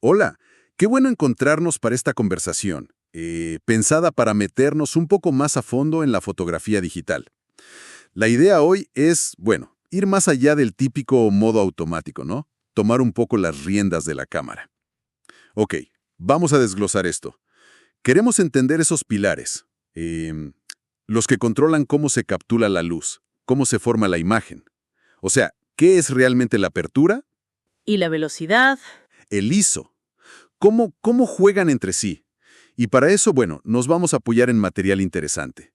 Hola, qué bueno encontrarnos para esta conversación, pensada para meternos un poco más a fondo en la fotografía digital. La idea hoy es, bueno, ir más allá del típico modo automático, ¿no? Tomar un poco las riendas de la cámara. Ok, vamos a desglosar esto. Queremos entender esos pilares, los que controlan cómo se captura la luz, cómo se forma la imagen. O sea, ¿qué es realmente la apertura? Y la velocidad. El ISO. ¿Cómo juegan entre sí? Y para eso, bueno, nos vamos a apoyar en material interesante.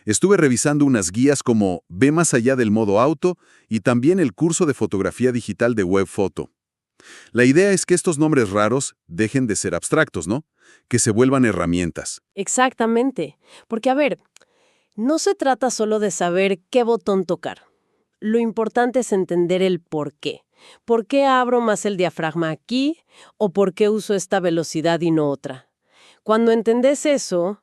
Estuve revisando unas guías como Ve más allá del modo auto y también el curso de fotografía digital de Webfoto. La idea es que estos nombres raros dejen de ser abstractos, ¿no? Que se vuelvan herramientas. Exactamente. Porque, a ver, no se trata solo de saber qué botón tocar. Lo importante es entender el por qué. ¿Por qué abro más el diafragma aquí? ¿O por qué uso esta velocidad y no otra? Cuando entendés eso,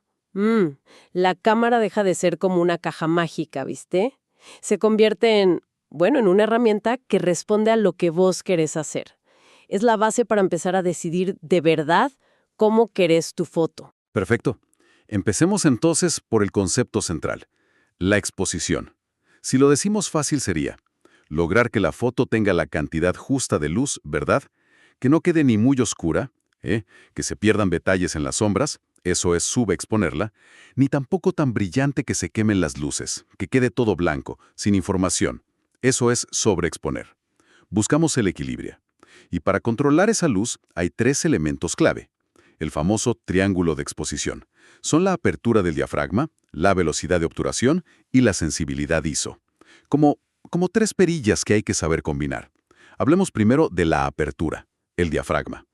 la cámara deja de ser como una caja mágica, ¿viste? Se convierte en una herramienta que responde a lo que vos querés hacer. Es la base para empezar a decidir de verdad cómo querés tu foto. Perfecto. Empecemos entonces por el concepto central, la exposición. Si lo decimos fácil sería lograr que la foto tenga la cantidad justa de luz, ¿verdad? Que no quede ni muy oscura, que se pierdan detalles en las sombras, eso es subexponerla, ni tampoco tan brillante que se quemen las luces, que quede todo blanco, sin información, eso es sobreexponer. Buscamos el equilibrio. Y para controlar esa luz hay tres elementos clave. El famoso triángulo de exposición. Son la apertura del diafragma, la velocidad de obturación y la sensibilidad ISO. Como tres perillas que hay que saber combinar. Hablemos primero de la apertura, el diafragma.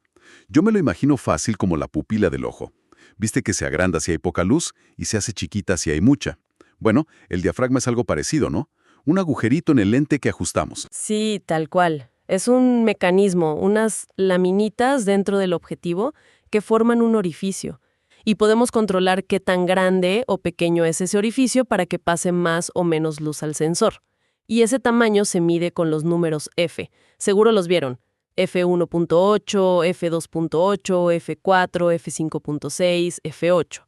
Yo me lo imagino fácil como la pupila del ojo. Viste que se agranda si hay poca luz y se hace chiquita si hay mucha. Bueno, el diafragma es algo parecido, ¿no? Un agujerito en el lente que ajustamos. Sí, tal cual. Es un mecanismo, unas laminitas dentro del objetivo que forman un orificio. Y podemos controlar qué tan grande o pequeño es ese orificio para que pase más o menos luz al sensor. Y ese tamaño se mide con los números F. Seguro los vieron. F1.8, F2.8, F4, F5.6, F8.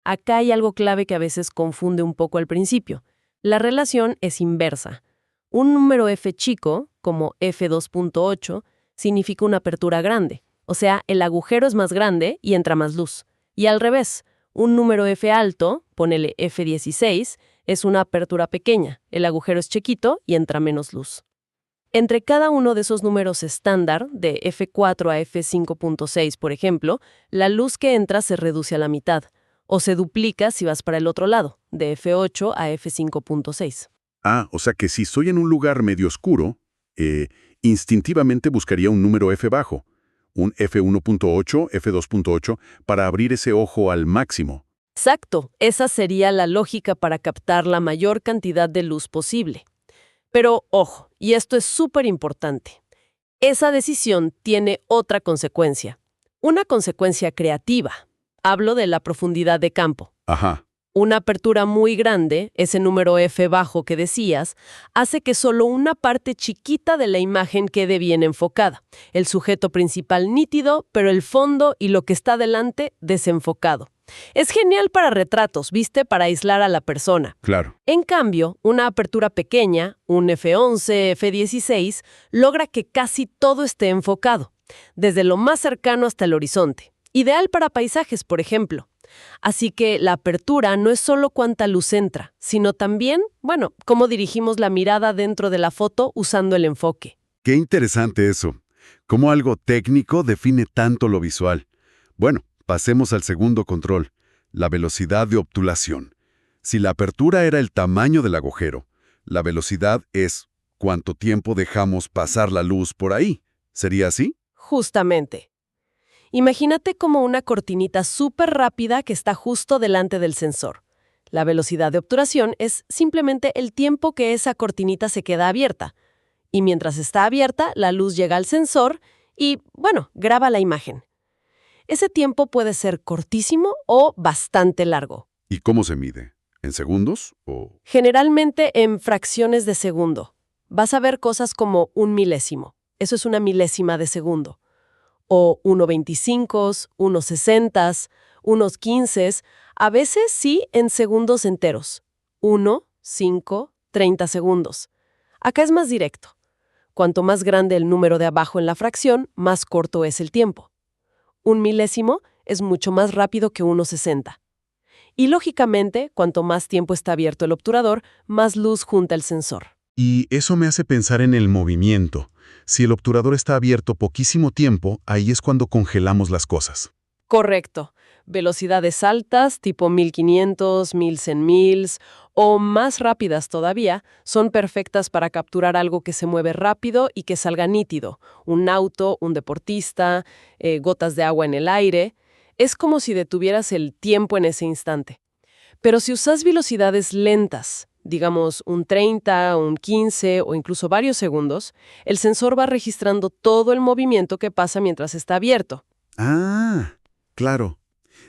Acá hay algo clave que a veces confunde un poco al principio. La relación es inversa. Un número F chico, como F2.8, significa una apertura grande. O sea, el agujero es más grande y entra más luz. Y al revés, un número F alto, ponele F16, es una apertura pequeña. El agujero es chiquito y entra menos luz. Entre cada uno de esos números estándar, de F4 a F5.6, por ejemplo, la luz que entra se reduce a la mitad, o se duplica si vas para el otro lado, de F8 a F5.6. Ah, o sea que si soy en un lugar medio oscuro, instintivamente buscaría un número F bajo, un F1.8, F2.8, para abrir ese ojo al máximo. Exacto, esa sería la lógica para captar la mayor cantidad de luz posible. Pero ojo, y esto es súper importante, esa decisión tiene otra consecuencia. Una consecuencia creativa. Hablo de la profundidad de campo. Ajá. Una apertura muy grande, ese número F bajo que decías, hace que solo una parte chiquita de la imagen quede bien enfocada. El sujeto principal nítido, pero el fondo y lo que está delante desenfocado. Es genial para retratos, ¿viste? Para aislar a la persona. Claro. En cambio, una apertura pequeña, un F11, F16, logra que casi todo esté enfocado, desde lo más cercano hasta el horizonte. Ideal para paisajes, por ejemplo. Así que la apertura no es solo cuánta luz entra, sino también, cómo dirigimos la mirada dentro de la foto usando el enfoque. Qué interesante eso. Cómo algo técnico define tanto lo visual. Bueno, pasemos al segundo control, la velocidad de obturación. Si la apertura era el tamaño del agujero, la velocidad es cuánto tiempo dejamos pasar la luz por ahí. ¿Sería así? Justamente. Imagínate como una cortinita súper rápida que está justo delante del sensor. La velocidad de obturación es simplemente el tiempo que esa cortinita se queda abierta. Y mientras está abierta, la luz llega al sensor y, graba la imagen. Ese tiempo puede ser cortísimo o bastante largo. ¿Y cómo se mide? ¿En segundos o...? Generalmente en fracciones de segundo. Vas a ver cosas como un milésimo. Eso es una milésima de segundo. o 1.25, 1.60, unos 15, a veces sí en segundos enteros. 1, 5, 30 segundos. Acá es más directo. Cuanto más grande el número de abajo en la fracción, más corto es el tiempo. 1 milésimo es mucho más rápido que 1.60. Y lógicamente, cuanto más tiempo está abierto el obturador, más luz junta el sensor. Y eso me hace pensar en el movimiento. Si el obturador está abierto poquísimo tiempo, ahí es cuando congelamos las cosas. Correcto. Velocidades altas, tipo 1500, 1100 mils, o más rápidas todavía, son perfectas para capturar algo que se mueve rápido y que salga nítido. Un auto, un deportista, gotas de agua en el aire. Es como si detuvieras el tiempo en ese instante. Pero si usas velocidades lentas, digamos un 30, un 15 o incluso varios segundos, el sensor va registrando todo el movimiento que pasa mientras está abierto. Ah, claro.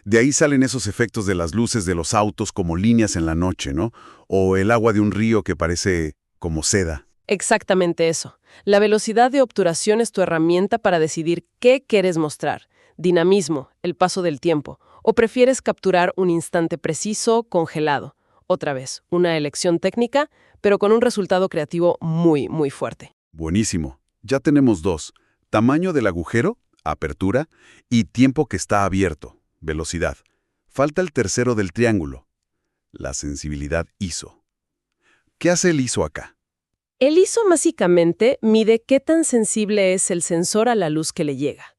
De ahí salen esos efectos de las luces de los autos como líneas en la noche, ¿no? O el agua de un río que parece como seda. Exactamente eso. La velocidad de obturación es tu herramienta para decidir qué quieres mostrar. Dinamismo, el paso del tiempo. ¿O prefieres capturar un instante preciso, congelado? Otra vez, una elección técnica, pero con un resultado creativo muy, muy fuerte. Buenísimo. Ya tenemos dos. Tamaño del agujero, apertura, y tiempo que está abierto, velocidad. Falta el tercero del triángulo, la sensibilidad ISO. ¿Qué hace el ISO acá? El ISO básicamente mide qué tan sensible es el sensor a la luz que le llega.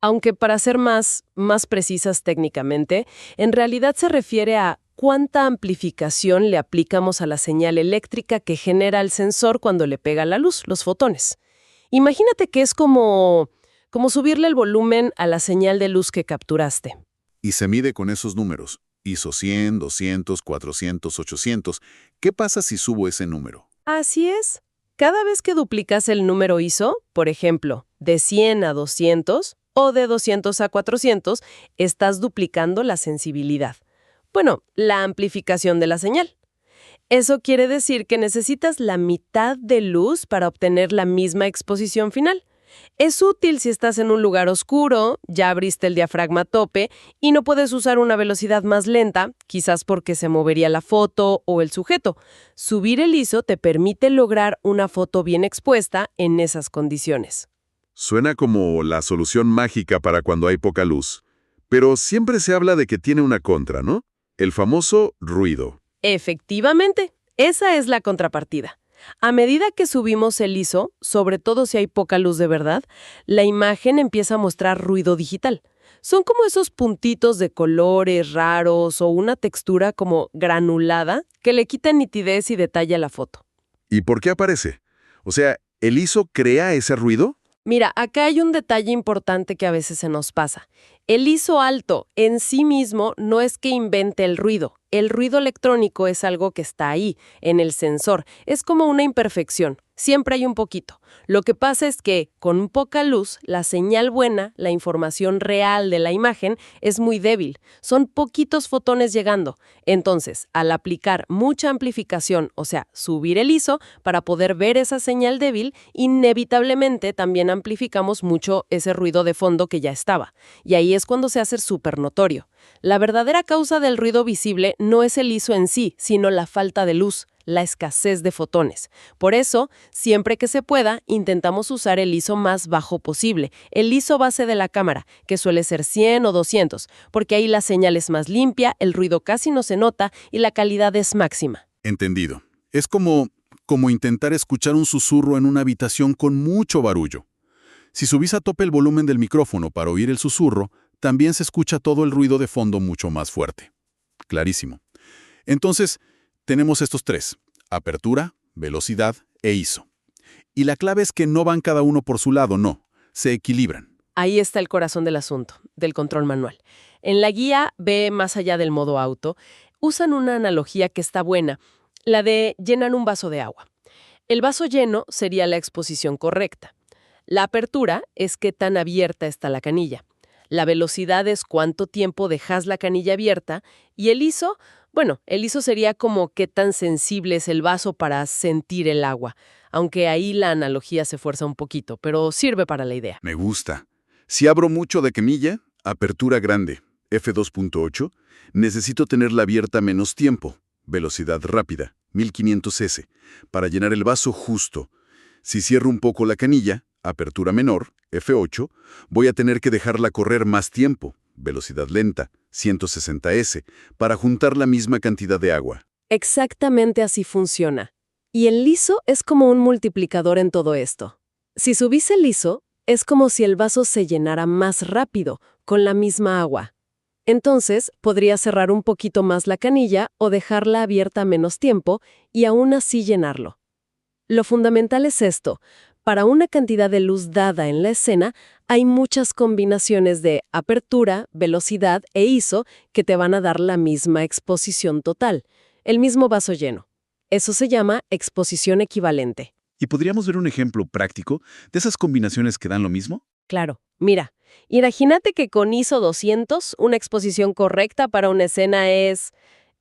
Aunque para ser más precisas técnicamente, en realidad se refiere a cuánta amplificación le aplicamos a la señal eléctrica que genera el sensor cuando le pega la luz, los fotones. Imagínate que es como subirle el volumen a la señal de luz que capturaste. Y se mide con esos números. ISO 100, 200, 400, 800. ¿Qué pasa si subo ese número? Así es. Cada vez que duplicas el número ISO, por ejemplo, de 100 a 200 o de 200 a 400, estás duplicando la sensibilidad. Bueno, la amplificación de la señal. Eso quiere decir que necesitas la mitad de luz para obtener la misma exposición final. Es útil si estás en un lugar oscuro, ya abriste el diafragma a tope y no puedes usar una velocidad más lenta, quizás porque se movería la foto o el sujeto. Subir el ISO te permite lograr una foto bien expuesta en esas condiciones. Suena como la solución mágica para cuando hay poca luz. Pero siempre se habla de que tiene una contra, ¿no? El famoso ruido. Efectivamente, esa es la contrapartida. A medida que subimos el ISO, sobre todo si hay poca luz de verdad, la imagen empieza a mostrar ruido digital. Son como esos puntitos de colores raros o una textura como granulada que le quitan nitidez y detalle a la foto. ¿Y por qué aparece? O sea, ¿el ISO crea ese ruido? Mira, acá hay un detalle importante que a veces se nos pasa. El ISO alto en sí mismo no es que invente el ruido. El ruido electrónico es algo que está ahí, en el sensor. Es como una imperfección. Siempre hay un poquito. Lo que pasa es que, con poca luz, la señal buena, la información real de la imagen, es muy débil. Son poquitos fotones llegando. Entonces, al aplicar mucha amplificación, o sea, subir el ISO, para poder ver esa señal débil, inevitablemente también amplificamos mucho ese ruido de fondo que ya estaba. Y ahí es cuando se hace súper notorio. La verdadera causa del ruido visible no es el ISO en sí, sino la falta de luz, la escasez de fotones. Por eso, siempre que se pueda, intentamos usar el ISO más bajo posible, el ISO base de la cámara, que suele ser 100 o 200, porque ahí la señal es más limpia, el ruido casi no se nota y la calidad es máxima. Entendido. Es como intentar escuchar un susurro en una habitación con mucho barullo. Si subís a tope el volumen del micrófono para oír el susurro, también se escucha todo el ruido de fondo mucho más fuerte. Clarísimo. Entonces, tenemos estos tres: apertura, velocidad e ISO. Y la clave es que no van cada uno por su lado, no. Se equilibran. Ahí está el corazón del asunto, del control manual. En la guía ve más allá del modo auto. Usan una analogía que está buena, la de llenar un vaso de agua. El vaso lleno sería la exposición correcta. La apertura es qué tan abierta está la canilla. La velocidad es cuánto tiempo dejas la canilla abierta. Y el ISO, bueno, el ISO sería como qué tan sensible es el vaso para sentir el agua. Aunque ahí la analogía se fuerza un poquito, pero sirve para la idea. Me gusta. Si abro mucho de quemilla, apertura grande, f2.8, necesito tenerla abierta menos tiempo, velocidad rápida, 1500S, para llenar el vaso justo. Si cierro un poco la canilla, apertura menor, f8, voy a tener que dejarla correr más tiempo, velocidad lenta, 160S, para juntar la misma cantidad de agua. Exactamente así funciona. Y el liso es como un multiplicador en todo esto. Si subís el liso, es como si el vaso se llenara más rápido, con la misma agua. Entonces, podrías cerrar un poquito más la canilla o dejarla abierta menos tiempo y aún así llenarlo. Lo fundamental es esto. Para una cantidad de luz dada en la escena, hay muchas combinaciones de apertura, velocidad e ISO que te van a dar la misma exposición total, el mismo vaso lleno. Eso se llama exposición equivalente. ¿Y podríamos ver un ejemplo práctico de esas combinaciones que dan lo mismo? Claro, mira, imagínate que con ISO 200, una exposición correcta para una escena es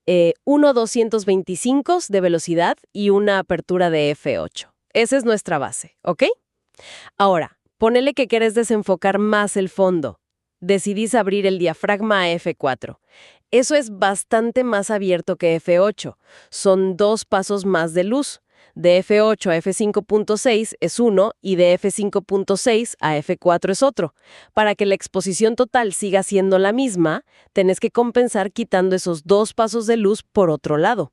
1/225 de velocidad y una apertura de f8. Esa es nuestra base, ¿ok? Ahora, ponele que quieres desenfocar más el fondo. Decidís abrir el diafragma a f4. Eso es bastante más abierto que f8. Son 2 pasos más de luz. De f8 a f5.6 es uno y de f5.6 a f4 es otro. Para que la exposición total siga siendo la misma, tenés que compensar quitando esos 2 pasos de luz por otro lado.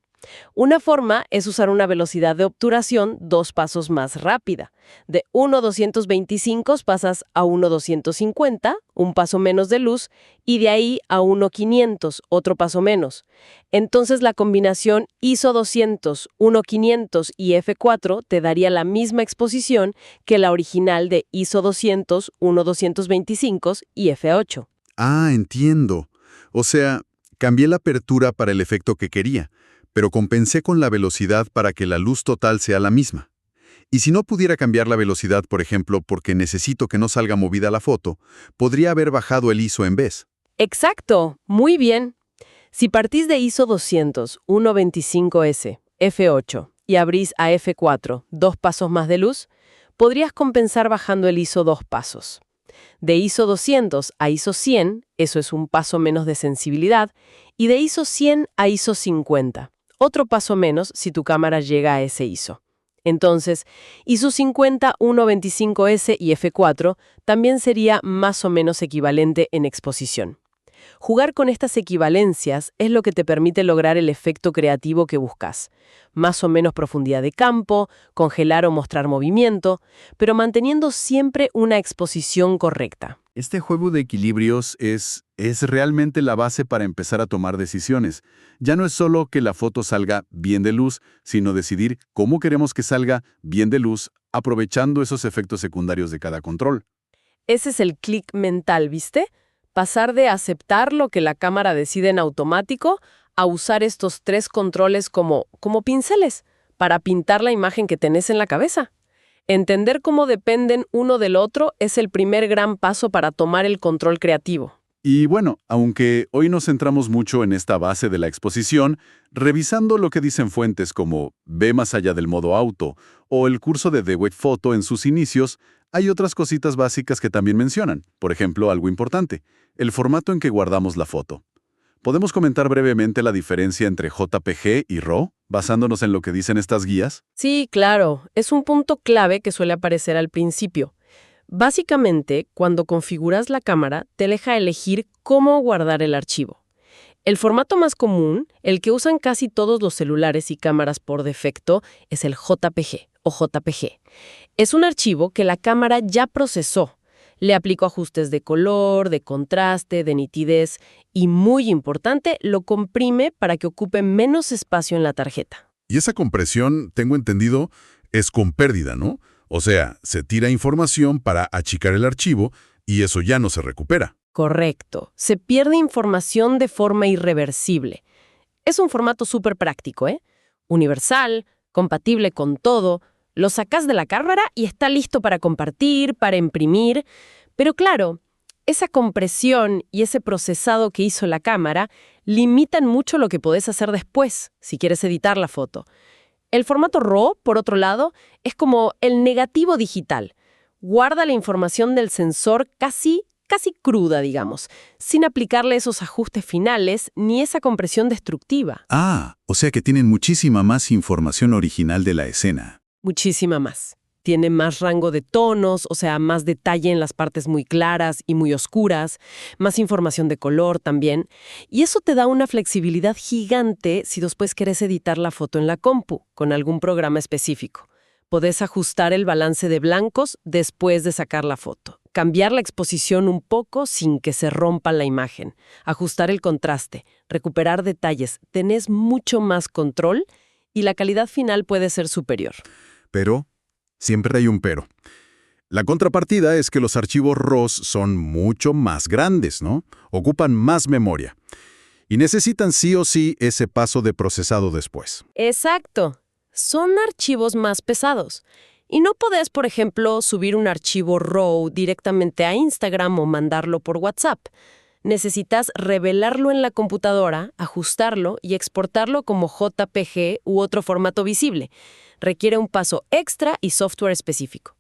Una forma es usar una velocidad de obturación 2 pasos más rápida. De 1/225 pasas a 1/250, un paso menos de luz, y de ahí a 1/500, otro paso menos. Entonces la combinación ISO 200, 1/500 y f4 te daría la misma exposición que la original de ISO 200, 1/225 y f8. Ah, entiendo. O sea, cambié la apertura para el efecto que quería, pero compensé con la velocidad para que la luz total sea la misma. Y si no pudiera cambiar la velocidad, por ejemplo, porque necesito que no salga movida la foto, podría haber bajado el ISO en vez. Exacto, muy bien. Si partís de ISO 200, 1.25S, F8 y abrís a F4, 2 pasos más de luz, podrías compensar bajando el ISO 2 pasos. De ISO 200 a ISO 100, eso es un paso menos de sensibilidad, y de ISO 100 a ISO 50, otro paso menos si tu cámara llega a ese ISO. Entonces, ISO 50, 1.25S y F4 también sería más o menos equivalente en exposición. Jugar con estas equivalencias es lo que te permite lograr el efecto creativo que buscas. Más o menos profundidad de campo, congelar o mostrar movimiento, pero manteniendo siempre una exposición correcta. Este juego de equilibrios es realmente la base para empezar a tomar decisiones. Ya no es solo que la foto salga bien de luz, sino decidir cómo queremos que salga bien de luz, aprovechando esos efectos secundarios de cada control. Ese es el clic mental, ¿viste? Pasar de aceptar lo que la cámara decide en automático a usar estos 3 controles como pinceles para pintar la imagen que tenés en la cabeza. Entender cómo dependen uno del otro es el primer gran paso para tomar el control creativo. Y bueno, aunque hoy nos centramos mucho en esta base de la exposición, revisando lo que dicen fuentes como Ve más allá del modo auto o el curso de The Wave Photo en sus inicios, hay otras cositas básicas que también mencionan. Por ejemplo, algo importante, el formato en que guardamos la foto. ¿Podemos comentar brevemente la diferencia entre JPG y RAW, basándonos en lo que dicen estas guías? Sí, claro, es un punto clave que suele aparecer al principio. Básicamente, cuando configuras la cámara, te deja elegir cómo guardar el archivo. El formato más común, el que usan casi todos los celulares y cámaras por defecto, es el JPG o JPG. Es un archivo que la cámara ya procesó. Le aplicó ajustes de color, de contraste, de nitidez y, muy importante, lo comprime para que ocupe menos espacio en la tarjeta. Y esa compresión, tengo entendido, es con pérdida, ¿no? O sea, se tira información para achicar el archivo y eso ya no se recupera. Correcto. Se pierde información de forma irreversible. Es un formato súper práctico, ¿eh? Universal, compatible con todo. Lo sacás de la cámara y está listo para compartir, para imprimir. Pero claro, esa compresión y ese procesado que hizo la cámara limitan mucho lo que podés hacer después, si quieres editar la foto. El formato RAW, por otro lado, es como el negativo digital. guarda la información del sensor casi cruda, digamos, sin aplicarle esos ajustes finales ni esa compresión destructiva. Ah, o sea que tienen muchísima más información original de la escena. Muchísima más. Tiene más rango de tonos, o sea, más detalle en las partes muy claras y muy oscuras, más información de color también. Y eso te da una flexibilidad gigante si después querés editar la foto en la compu, con algún programa específico. Podés ajustar el balance de blancos después de sacar la foto, cambiar la exposición un poco sin que se rompa la imagen, ajustar el contraste, recuperar detalles. Tenés mucho más control y la calidad final puede ser superior. Pero siempre hay un pero. La contrapartida es que los archivos RAW son mucho más grandes, ¿no? Ocupan más memoria. Y necesitan sí o sí ese paso de procesado después. Exacto. Son archivos más pesados. Y no podés, por ejemplo, subir un archivo RAW directamente a Instagram o mandarlo por WhatsApp. Necesitas revelarlo en la computadora, ajustarlo y exportarlo como JPG u otro formato visible. Requiere un paso extra y software específico.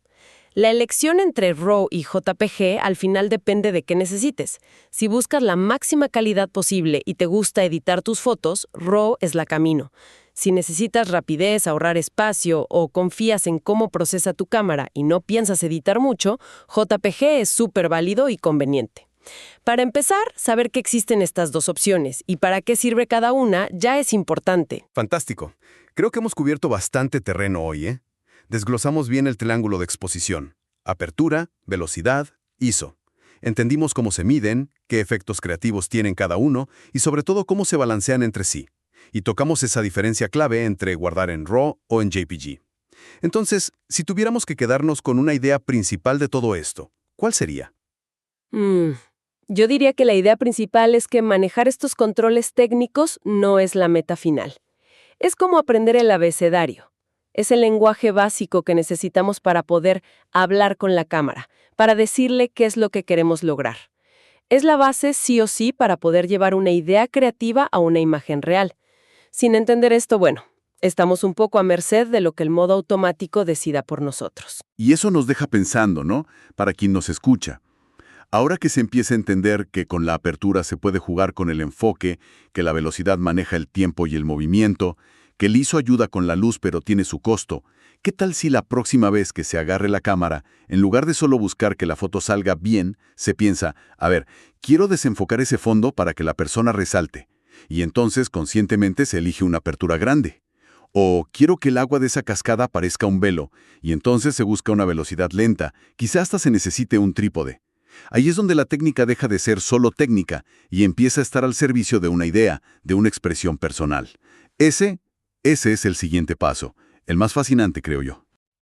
La elección entre RAW y JPG al final depende de qué necesites. Si buscas la máxima calidad posible y te gusta editar tus fotos, RAW es la camino. Si necesitas rapidez, ahorrar espacio o confías en cómo procesa tu cámara y no piensas editar mucho, JPG es súper válido y conveniente. Para empezar, saber que existen estas dos opciones y para qué sirve cada una ya es importante. Fantástico. Creo que hemos cubierto bastante terreno hoy, ¿eh? Desglosamos bien el triángulo de exposición. Apertura, velocidad, ISO. Entendimos cómo se miden, qué efectos creativos tienen cada uno y sobre todo cómo se balancean entre sí. Y tocamos esa diferencia clave entre guardar en RAW o en JPG. Entonces, si tuviéramos que quedarnos con una idea principal de todo esto, ¿cuál sería? Yo diría que la idea principal es que manejar estos controles técnicos no es la meta final. Es como aprender el abecedario. Es el lenguaje básico que necesitamos para poder hablar con la cámara, para decirle qué es lo que queremos lograr. Es la base sí o sí para poder llevar una idea creativa a una imagen real. Sin entender esto, bueno, estamos un poco a merced de lo que el modo automático decida por nosotros. Y eso nos deja pensando, ¿no? Para quien nos escucha. Ahora que se empieza a entender que con la apertura se puede jugar con el enfoque, que la velocidad maneja el tiempo y el movimiento, que el ISO ayuda con la luz pero tiene su costo, ¿qué tal si la próxima vez que se agarre la cámara, en lugar de solo buscar que la foto salga bien, se piensa, a ver, quiero desenfocar ese fondo para que la persona resalte? Y entonces conscientemente se elige una apertura grande. O quiero que el agua de esa cascada parezca un velo, y entonces se busca una velocidad lenta, quizá hasta se necesite un trípode. Ahí es donde la técnica deja de ser solo técnica y empieza a estar al servicio de una idea, de una expresión personal. Ese es el siguiente paso, el más fascinante, creo yo.